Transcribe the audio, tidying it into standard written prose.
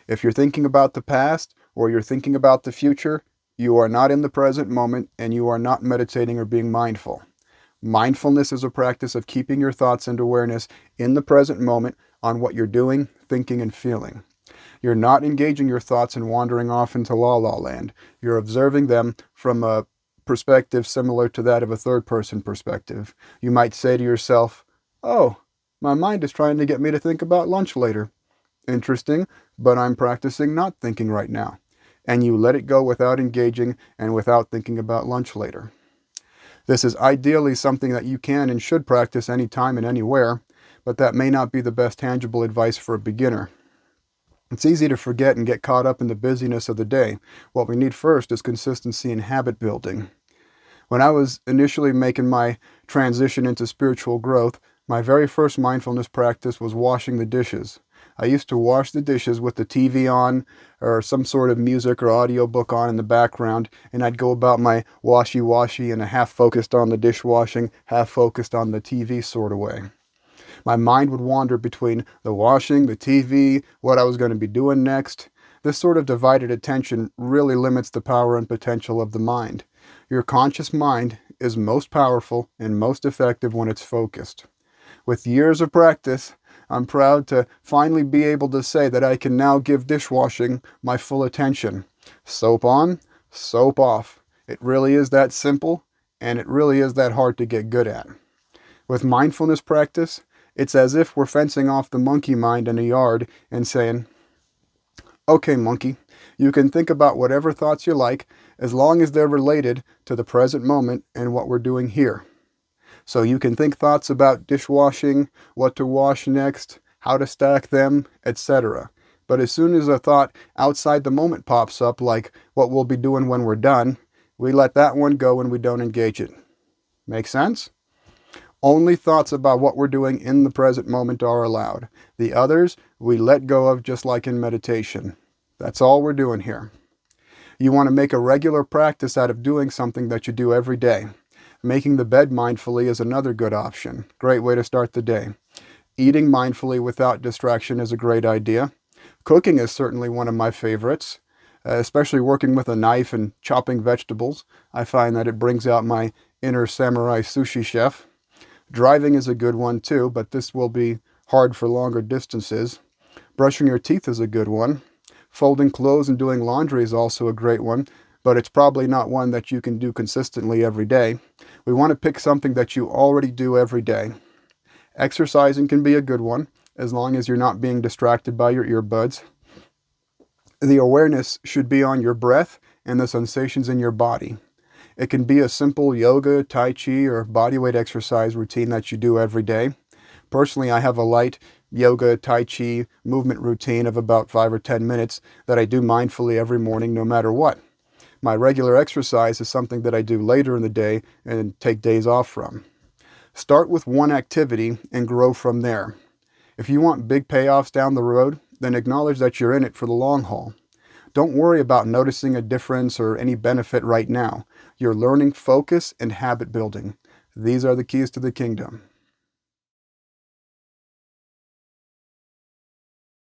If you're thinking about the past or you're thinking about the future, you are not in the present moment and you are not meditating or being mindful. Mindfulness is a practice of keeping your thoughts and awareness in the present moment on what you're doing, thinking, and feeling. You're not engaging your thoughts and wandering off into la-la land. You're observing them from a perspective similar to that of a third-person perspective. You might say to yourself, "Oh, my mind is trying to get me to think about lunch later. Interesting, but I'm practicing not thinking right now." And you let it go without engaging and without thinking about lunch later. This is ideally something that you can and should practice anytime and anywhere, but that may not be the best tangible advice for a beginner. It's easy to forget and get caught up in the busyness of the day. What we need first is consistency and habit building. When I was initially making my transition into spiritual growth, my very first mindfulness practice was washing the dishes. I used to wash the dishes with the TV on or some sort of music or audiobook on in the background, and I'd go about my washy-washy in a half focused on the dishwashing, half focused on the TV sort of way. My mind would wander between the washing, the TV, what I was going to be doing next. This sort of divided attention really limits the power and potential of the mind. Your conscious mind is most powerful and most effective when it's focused. With years of practice, I'm proud to finally be able to say that I can now give dishwashing my full attention. Soap on, soap off. It really is that simple, and it really is that hard to get good at. With mindfulness practice, it's as if we're fencing off the monkey mind in a yard and saying, "Okay, monkey, you can think about whatever thoughts you like as long as they're related to the present moment and what we're doing here." So you can think thoughts about dishwashing, what to wash next, how to stack them, etc. But as soon as a thought outside the moment pops up, like what we'll be doing when we're done, we let that one go and we don't engage it. Make sense? Only thoughts about what we're doing in the present moment are allowed. The others we let go of, just like in meditation. That's all we're doing here. You want to make a regular practice out of doing something that you do every day. Making the bed mindfully is another good option. Great way to start the day. Eating mindfully without distraction is a great idea. Cooking is certainly one of my favorites, especially working with a knife and chopping vegetables. I find that it brings out my inner samurai sushi chef. Driving is a good one too, but this will be hard for longer distances. Brushing your teeth is a good one. Folding clothes and doing laundry is also a great one, but it's probably not one that you can do consistently every day. We want to pick something that you already do every day. Exercising can be a good one, as long as you're not being distracted by your earbuds. The awareness should be on your breath and the sensations in your body. It can be a simple yoga, tai chi, or bodyweight exercise routine that you do every day. Personally, I have a light yoga, tai chi movement routine of about 5 or 10 minutes that I do mindfully every morning no matter what. My regular exercise is something that I do later in the day and take days off from. Start with one activity and grow from there. If you want big payoffs down the road, then acknowledge that you're in it for the long haul. Don't worry about noticing a difference or any benefit right now. You're learning focus and habit building. These are the keys to the kingdom.